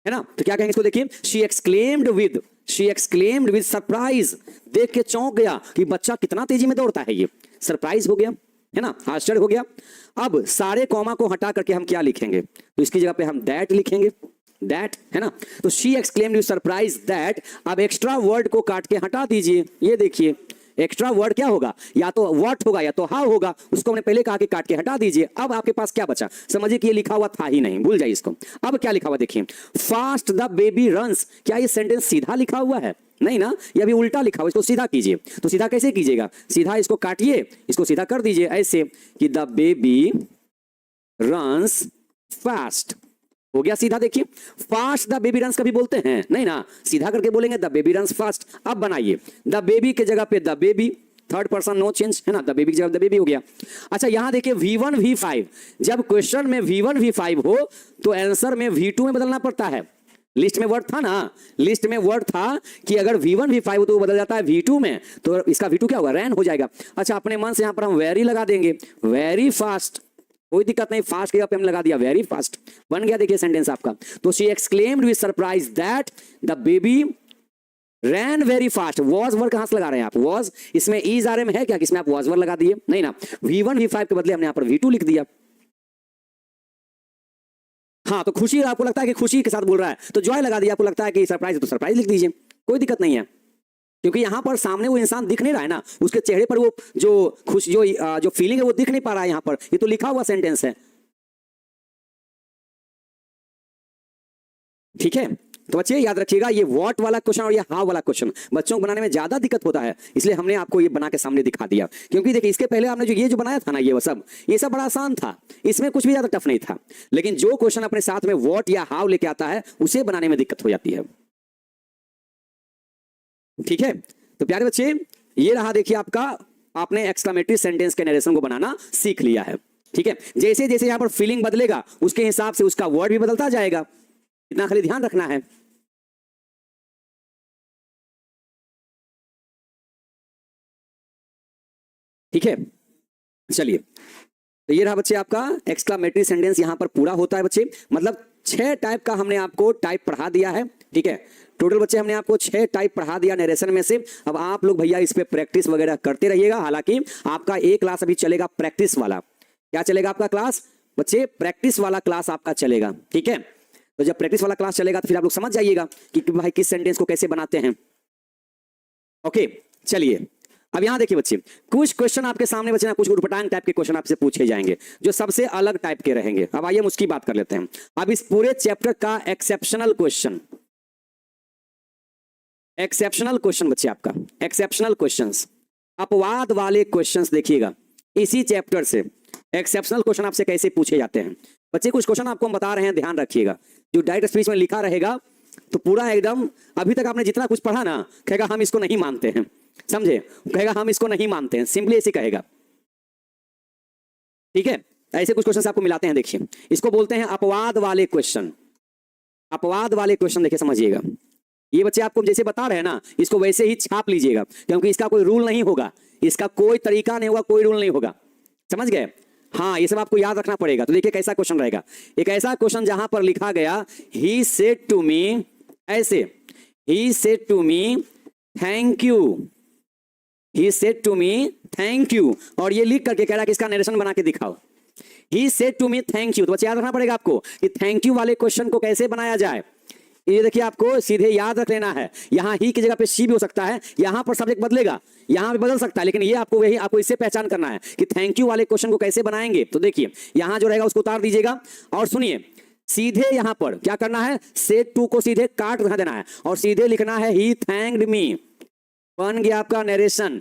ना। तो क्या कहेंगे इसको, देखिए शी एक्सक्लेम्ड विद सरप्राइज, देख के चौंक गया कि बच्चा कितना तेजी में दौड़ता है, ये सरप्राइज हो गया, है ना, आश्चर्य हो गया। अब सारे कॉमा को हटा करके हम क्या लिखेंगे, तो इसकी जगह पे हम दैट लिखेंगे, दैट, है ना। तो she exclaimed with surprise that. अब एक्स्ट्रा वर्ड को काट के हटा दीजिए, ये देखिए एक्स्ट्रा वर्ड क्या होगा, या तो व्हाट होगा या तो हाउ होगा, उसको हमने पहले कहा कि काट के हटा दीजिए। अब आपके पास क्या बचा, समझिए कि ये लिखा हुआ था ही नहीं, भूल जाइए इसको। अब क्या लिखा हुआ देखिए, फास्ट द बेबी रन्स। क्या ये सेंटेंस सीधा लिखा हुआ है, नहीं ना, ये अभी उल्टा लिखा हुआ, इसको सीधा कीजिए। तो सीधा कैसे कीजिएगा, सीधा इसको काटिए, इसको सीधा कर दीजिए ऐसे कि द बेबी रन्स फास्ट, हो गया सीधा। देखिए फास्ट द बेबी रन्स कभी बोलते हैं नहीं ना, सीधा करके बोलेंगे द बेबी रन्स फास्ट। अब बनाइए द बेबी के जगह पे the baby, third person no change, है ना, द बेबी की जगह द बेबी हो गया। अच्छा यहां देखिए V1 V5, जब क्वेश्चन में V1 V5 हो तो आंसर में V2 में बदलना पड़ता है, लिस्ट में वर्ड था ना, लिस्ट में वर्ड था कि अगर V1 V5 हो तो वो बदल जाता है V2 में, तो इसका V2 क्या होगा, रैन हो जाएगा। अच्छा, अपने मन से यहां पर हम वेरी लगा देंगे, वेरी फास्ट, कोई दिक्कत नहीं, फास्ट के पे हम लगा दिया वेरी फास्ट, बन गया देखिए सेंटेंस आपका। तो she exclaimed with surprise that the baby rain very fast. Was word कहां से लगा रहे हैं आप, वॉज, इसमें इज आर एम है क्या, किसमें आप वॉज वर्ड लगा दिए, नहीं ना, V1 V5 के बदले हमने यहां पर V2 लिख दिया। हाँ, तो खुशी आपको लगता है कि खुशी के साथ बोल रहा है तो जॉय लगा दिया, आपको लगता है कि सरप्राइज है तो सरप्राइज लिख दीजिए, कोई दिक्कत नहीं है, क्योंकि यहां पर सामने वो इंसान दिख नहीं रहा है ना, उसके चेहरे पर वो जो खुश जो फीलिंग है वो दिख नहीं पा रहा है, यहां पर ये तो लिखा हुआ सेंटेंस है। ठीक है, तो बच्चे याद रखिएगा, ये व्हाट वाला क्वेश्चन और ये हाउ वाला क्वेश्चन बच्चों को बनाने में ज्यादा दिक्कत होता है, इसलिए हमने आपको ये बना के सामने दिखा दिया। क्योंकि देखिए इसके पहले आपने जो बनाया था ना, ये सब बड़ा आसान था, इसमें कुछ भी ज्यादा टफ नहीं था, लेकिन जो क्वेश्चन अपने साथ में व्हाट या हाउ लेके आता है उसे बनाने में दिक्कत हो जाती है। ठीक है, तो प्यारे बच्चे ये रहा, देखिए आपका, आपने एक्सक्लेमेटरी सेंटेंस के नरेशन को बनाना सीख लिया है। ठीक है, जैसे जैसे यहां पर फीलिंग बदलेगा उसके हिसाब से उसका वर्ड भी बदलता जाएगा, इतना खाली ध्यान रखना है। ठीक है, चलिए, तो ये रहा बच्चे आपका एक्सक्लेमेटरी सेंटेंस, यहां पर पूरा होता है बच्चे, मतलब 6 टाइप का हमने आपको टाइप पढ़ा दिया है। ठीक है, टोटल बच्चे हमने आपको 6 टाइप पढ़ा दिया नरेशन में से। अब आप लोग भैया इस पे प्रैक्टिस वगैरह करते रहिएगा, हालांकि आपका एक क्लास अभी चलेगा प्रैक्टिस वाला। क्या चलेगा आपका क्लास बच्चे, प्रैक्टिस वाला क्लास आपका चलेगा। ठीक है, तो जब प्रैक्टिस वाला क्लास चलेगा तो फिर आप लोग समझ जाइएगा कि भाई किस सेंटेंस को कैसे बनाते हैं। ओके, चलिए, अब यहां देखिए बच्चे, कुछ क्वेश्चन आपके सामने बच्चे ना, कुछ उटपटांग टाइप के क्वेश्चन आपसे पूछे जाएंगे जो सबसे अलग टाइप के रहेंगे। अब आइए हम उसकी बात कर लेते हैं। अब इस पूरे चैप्टर का एक्सेप्शनल क्वेश्चन, एक्सेप्शनल क्वेश्चन बच्चे आपका, एक्सेप्शनल क्वेश्चंस, अपवाद वाले क्वेश्चंस देखिएगा, इसी चैप्टर से एक्सेप्शनल क्वेश्चन आपसे कैसे पूछे जाते हैं। बच्चे कुछ क्वेश्चन आपको हम बता रहे हैं, ध्यान रखिएगा, जो डायरेक्ट स्पीच में लिखा रहेगा तो पूरा एकदम, अभी तक आपने जितना कुछ पढ़ा ना, कहेगा हम इसको नहीं मानते हैं, समझे, कहेगा हम इसको नहीं मानते हैं, सिंपली ऐसे कहेगा। ठीक है, ऐसे कुछ क्वेश्चन आपको मिलाते हैं, देखिए इसको बोलते हैं अपवाद वाले क्वेश्चन। अपवाद वाले क्वेश्चन देखिए, समझिएगा, ये बच्चे आपको जैसे बता रहे हैं ना, इसको वैसे ही छाप लीजिएगा, क्योंकि इसका कोई रूल नहीं होगा, इसका कोई तरीका नहीं होगा, कोई रूल नहीं होगा, समझ गए। हाँ, ये सब आपको याद रखना पड़ेगा। तो देखिए कैसा क्वेश्चन रहेगा, एक ऐसा क्वेश्चन जहां पर लिखा गया ही सेड टू मी, ऐसे, he said to me thank you, he said to me thank you, और ये लिख करके कह रहा है कि इसका नरेशन बना के दिखाओ, he said to me thank you. तो बच्चे याद रखना पड़ेगा आपको कि थैंक यू वाले क्वेश्चन को कैसे बनाया जाए। ये देखिए आपको सीधे याद रख लेना है, यहां ही की जगह पे शी भी हो सकता है, यहां पर सब्जेक्ट बदलेगा, यहां भी बदल सकता है, लेकिन ये आपको वही, आपको इससे पहचान करना है कि थैंक यू वाले क्वेश्चन को कैसे बनाएंगे। तो देखिए यहां जो रहेगा उसको उतार दीजिएगा, और सुनिए सीधे यहां पर क्या करना है, सेड टू को सीधे काट देना है और सीधे लिखना है ही थैंक्ड मी, बन गया आपका नरेशन।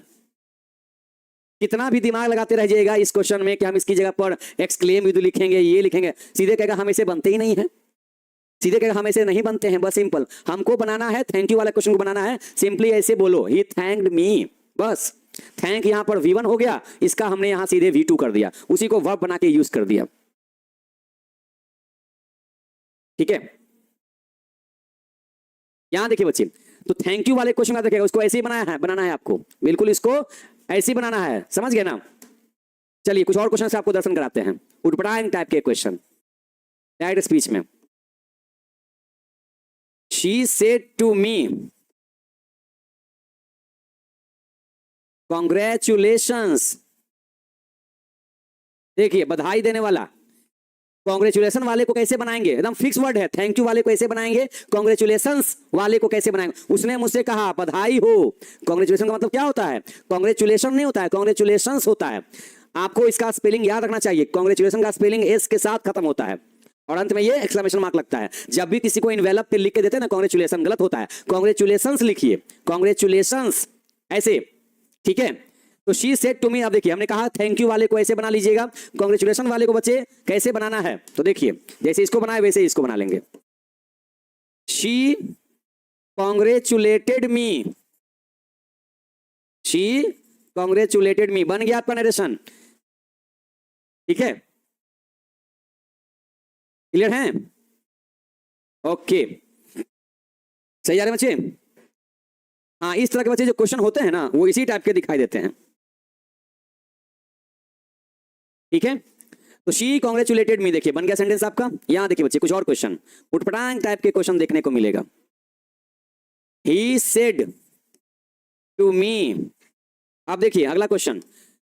कितना भी दिमाग लगाते रह जाइएगा इस क्वेश्चन में कि हम इसकी जगह पर एक्सक्लेम विद लिखेंगे, ये लिखेंगे, सीधे कहेगा हम इसे बनते ही नहीं है, सीधे कहेगा हम ऐसे नहीं बनते हैं, बस सिंपल हमको बनाना है, थैंक यू वाला क्वेश्चन को बनाना है, सिंपली ऐसे बोलो ही थैंक्ड मी, बस थैंक यहां पर V1 हो गया, इसका हमने यहां सीधे V2 कर दिया, उसी को वर्ब बना के यूज कर दिया। ठीक है, यहां देखिए बच्चे, तो थैंक यू वाले क्वेश्चन का देखिएगा, उसको ऐसे ही बनाना है आपको, बिल्कुल इसको ऐसे ही बनाना है, समझ गए ना। चलिए कुछ और क्वेश्चन से आपको दर्शन कराते हैं, उटपटांग टाइप के क्वेश्चन डायरेक्ट स्पीच में। She said to me, congratulations, देखिए बधाई देने वाला, कॉन्ग्रेचुलेशन वाले को कैसे बनाएंगे, एकदम फिक्स वर्ड है, थैंक यू वाले को कैसे बनाएंगे, कॉन्ग्रेचुलेशंस वाले को कैसे बनाएंगे। उसने मुझसे कहा बधाई हो, कॉन्ग्रेचुलेशन का मतलब क्या होता है, कॉन्ग्रेचुलेशन नहीं होता है, कॉन्ग्रेचुलेशंस होता है। आपको इसका स्पेलिंग याद रखना चाहिए, कॉन्ग्रेचुलेशन का स्पेलिंग एस के साथ खत्म होता है और अंत में ये एक्सक्लेमेशन मार्क लगता है। जब भी किसी को इन्वेलप पे लिख के देते हैं ना कॉन्ग्रेचुलेशन, गलत होता है, कॉन्ग्रेचुलेशंस लिखिए, कॉन्ग्रेचुलेशंस ऐसे। ठीक है, तो शी सेड टू मी, अब देखिए हमने कहा थैंक यू वाले को ऐसे बना लीजिएगा, कॉन्ग्रेचुलेशन वाले को बच्चे कैसे बनाना है, तो देखिए जैसे इसको बनाए वैसे इसको बना लेंगे, she congratulated me, she congratulated me, बन गया आपका नरेशन। ठीक है, क्लियर है, ओके। सही जा रहे बच्चे? हाँ, इस तरह के बच्चे जो क्वेश्चन होते हैं ना वो इसी टाइप के दिखाई देते हैं। ठीक है, तो शी कॉन्ग्रेचुलेटेड मी, देखिए बन गया सेंटेंस आपका। यहां देखिए बच्चे कुछ और क्वेश्चन, उटपटांग टाइप के क्वेश्चन देखने को मिलेगा। ही सेड टू मी, अब देखिए अगला क्वेश्चन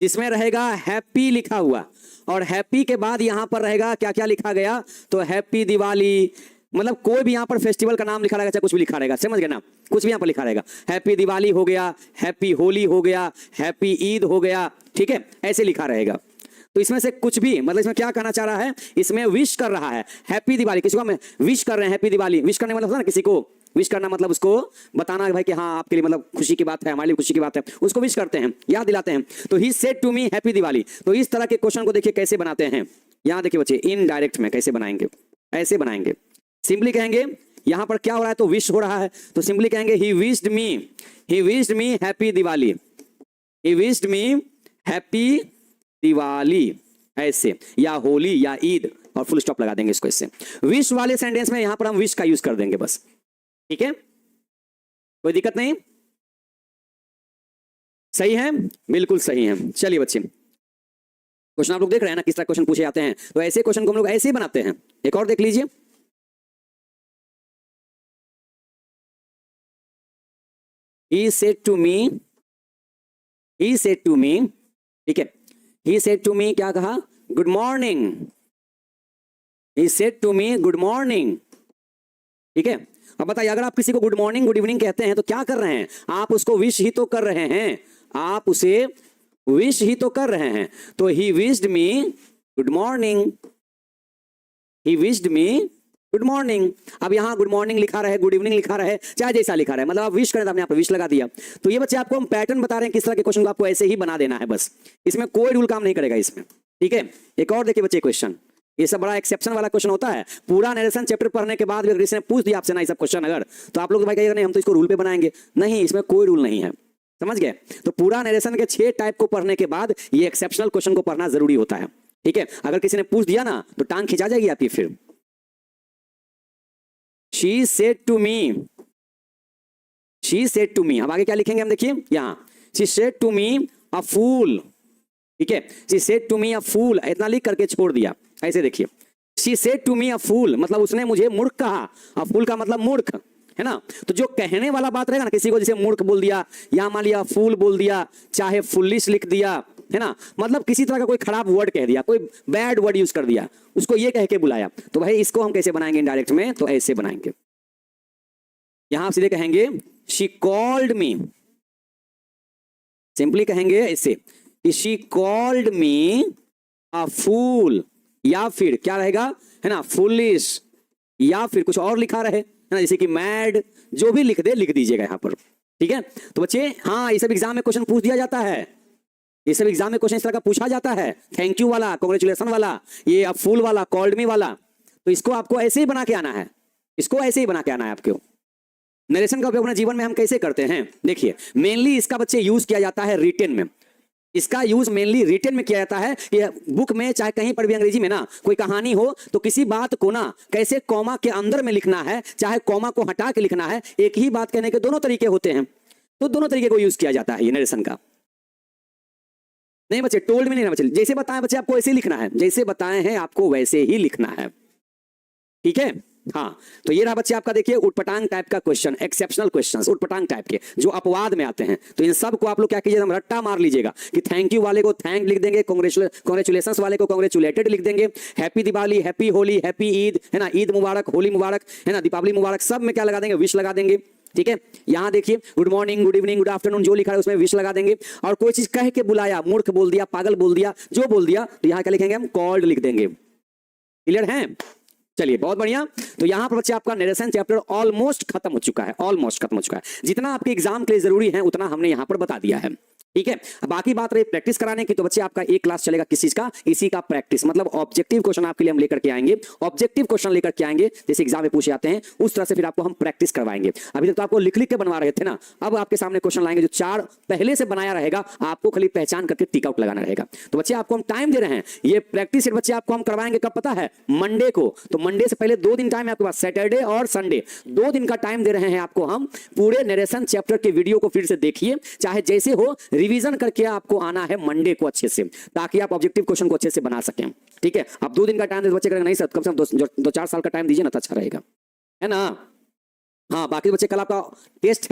जिसमें रहेगा हैप्पी लिखा हुआ, और हैप्पी के बाद यहां पर रहेगा क्या क्या लिखा गया, तो हैप्पी दिवाली, मतलब कोई भी यहां पर फेस्टिवल का नाम लिखा रहेगा, चाहे कुछ भी लिखा रहेगा, समझ गए ना, कुछ भी यहां पर लिखा रहेगा। हैप्पी दिवाली हो गया, हैप्पी होली हो गया, हैप्पी ईद हो गया, ठीक है, ऐसे लिखा रहेगा। तो इसमें से कुछ भी, मतलब इसमें क्या कहना चाह रहा है, इसमें विश कर रहा है हैप्पी दिवाली, किसी को हम विश कर रहे हैं हैप्पी दिवाली। विश करने मतलब होता है ना, किसी को विश करना मतलब उसको बताना भाई कि हाँ आपके लिए मतलब खुशी की बात है, हमारे लिए खुशी की बात है, उसको विश करते हैं, याद दिलाते हैं। तो he said to me happy Diwali. तो इस तरह के क्वेश्चन को देखिए कैसे बनाते हैं, यहां देखिए बच्चे इनडायरेक्ट में कैसे बनाएंगे, ऐसे बनाएंगे। सिंपली कहेंगे यहां पर क्या हो रहा है, तो विश हो रहा है, तो सिंपली कहेंगे he wished me happy Diwali, he wished me happy Diwali, ऐसे, या होली या ईद, और फुल स्टॉप लगा देंगे इसको ऐसे। विश वाले सेंटेंस में यहां पर हम विश का यूज कर देंगे बस, ठीक है, कोई दिक्कत नहीं, सही है, बिल्कुल सही है। चलिए बच्चे, क्वेश्चन आप लोग देख रहे हैं ना किस तरह क्वेश्चन पूछे जाते हैं, तो ऐसे क्वेश्चन को हम लोग ऐसे ही बनाते हैं। एक और देख लीजिए, he said to me, ठीक है, he said to me क्या कहा, good morning, he said to me good morning, ठीक है। अब बताइए अगर आप किसी को गुड मॉर्निंग गुड इवनिंग कहते हैं तो क्या कर रहे हैं आप, उसको विश ही तो कर रहे हैं, आप उसे विश ही तो कर रहे हैं। तो he wished me good morning, he wished me good morning. अब यहां गुड मॉर्निंग लिखा रहे, गुड इवनिंग लिखा रहे, चाहे जैसा लिखा रहे, मतलब आप विश करें तो आपने यहाँ पर विश लगा दिया। तो ये बच्चे आपको हम पैटर्न बता रहे हैं किस तरह के क्वेश्चन को आपको ऐसे ही बना देना है बस, इसमें कोई रूल काम नहीं करेगा इसमें, ठीक है। एक और देखिए बच्चे क्वेश्चन, ये सब बड़ा एक्सेप्शन वाला क्वेश्चन होता है। पूरा नरेशन चैप्टर पढ़ने के बाद भी अगर किसी ने पूछ दिया आपसे ना ये सब क्वेश्चन अगर, तो आप लोग भाई कहिएगा नहीं हम तो इसको रूल पे बनाएंगे, नहीं इसमें कोई रूल नहीं है, समझ गए। तो पूरा नरेशन के 6 टाइप को पढ़ने के बाद ये एक्सेप्शनल क्वेश्चन को पढ़ना जरूरी होता है, ठीक है। अगर किसी ने पूछ दिया ना तो टांग खिंचा जाएगी आपकी फिर। शी सेड टू मी, अब आगे क्या लिखेंगे हम देखिए यहां, शी सेड टू मी अ फूल, ठीक है, शी सेड टू मी अ फूल, इतना लिख करके छोड़ दिया, ऐसे देखिए शी सेड टू मी अ फूल मतलब उसने मुझे मूर्ख कहा, अ फूल का मतलब मूर्ख है ना। तो जो कहने वाला बात रहेगा ना, किसी को जैसे मूर्ख बोल दिया या मान लिया फूल बोल दिया, चाहे फुलिश लिख दिया है ना, मतलब किसी तरह का कोई खराब वर्ड कह दिया, कोई बैड वर्ड यूज कर दिया, उसको ये कह के बुलाया, तो भाई इसको हम कैसे बनाएंगे इनडायरेक्ट में, तो ऐसे बनाएंगे। यहां सीधे कहेंगे शी कॉल्ड मी, सिंपली कहेंगे ऐसे शी कॉल्ड मी अ फूल, या फिर क्या रहेगा है ना फुलिश, या फिर कुछ और लिखा रहे है ना, जैसे कि मैड, जो भी लिख दे लिख दीजिएगा यहां पर, ठीक है। तो बच्चे हाँ ये सब एग्जाम में क्वेश्चन पूछ दिया जाता है, ये सब एग्जाम में क्वेश्चन इस तरह का पूछा जाता है, थैंक यू वाला, कांग्रेचुलेशन वाला, ये अब फूल वाला, कॉल्ड मी वाला, तो इसको आपको ऐसे ही बना के आना है, इसको ऐसे ही बना के आना है आपको। नरेशन का उपयोग अपने जीवन में हम कैसे करते हैं, देखिए मेनली इसका बच्चे यूज किया जाता है रिटेन में, इसका यूज मेनली रिटेन में किया जाता है कि बुक में चाहे कहीं पर भी अंग्रेजी में ना कोई कहानी हो तो किसी बात को ना कैसे कॉमा के अंदर में लिखना है, चाहे कॉमा को हटा के लिखना है, एक ही बात कहने के दोनों तरीके होते हैं, तो दोनों तरीके को यूज किया जाता है ये नरेशन का। नहीं बच्चे टोल्ड में नहीं ना बच्चे, जैसे बताएं बच्चे आपको ऐसे ही लिखना है, जैसे बताए हैं आपको वैसे ही लिखना है, ठीक है। हाँ तो ये रहा बच्चे आपका देखिए उटपटांग टाइप का क्वेश्चन, एक्सेप्शनल क्वेश्चंस उटपटांग टाइप के जो अपवाद में आते हैं। तो इन सब को आप लोग क्या कीजिए, रट्टा मार लीजिएगा कि थैंक यू वाले को थैंक लिख देंगे, कांग्रेचुलेशंस वाले को कांग्रेचुलेटेड लिख देंगे, happy Diwali, happy Holi, happy Eid है ना, ईद मुबारक, होली मुबारक है ना, दीपावली मुबारक, सब में क्या लगा देंगे, विश लगा देंगे, ठीक है। यहां देखिए good morning good evening good afternoon जो लिखा है उसमें विश लगा देंगे, और कोई चीज कह के बुलाया, मूर्ख बोल दिया, पागल बोल दिया, जो बोल दिया, तो यहां क्या लिखेंगे हम, कॉल्ड लिख देंगे। क्लियर है, चलिए बहुत बढ़िया। तो यहां पर बच्चे आपका नरेशन चैप्टर ऑलमोस्ट खत्म हो चुका है, ऑलमोस्ट खत्म हो चुका है, जितना आपके एग्जाम के लिए जरूरी है उतना हमने यहां पर बता दिया है। ठीक है। बाकी बात रही प्रैक्टिस कराने की, तो बच्चे आपका एक क्लास चलेगा किस चीज का, इसी का प्रैक्टिस, मतलब ऑब्जेक्टिव क्वेश्चन आपके लिए हम लेकर के आएंगे, ऑब्जेक्टिव क्वेश्चन लेकर के आएंगे जैसे एग्जाम में पूछे जाते हैं उस तरह से फिर आपको हम प्रैक्टिस करवाएंगे। अभी तक तो आपको लिख लिख के बनवा रहे थे ना, अब आपके सामने क्वेश्चन लाएंगे जो 4 पहले से बनाया रहेगा, आपको खाली पहचान करके टिक आउट लगाना रहेगा। तो बच्चे आपको हम टाइम दे रहे हैं, ये प्रैक्टिस बच्चे आपको हम करवाएंगे कब पता है, मंडे को। तो मंडे से पहले 2 दिन टाइम है आपके पास, सैटरडे और संडे, 2 दिन का टाइम दे रहे हैं आपको हम। पूरे नरेशन चैप्टर के वीडियो को फिर से देखिए, चाहे जैसे हो, रिवीजन करके आपको आना है मंडे को अच्छे से, ताकि आप ऑब्जेक्टिव क्वेश्चन को अच्छे से बना सकें। ठीक है, अब 2 दिन का टाइम दे बच्चे करेंगे नहीं सर, कम से कम 2-4 साल का टाइम दीजिए ना, तो अच्छा रहेगा, है ना। हाँ, बाकी बच्चे कल आपका टेस्ट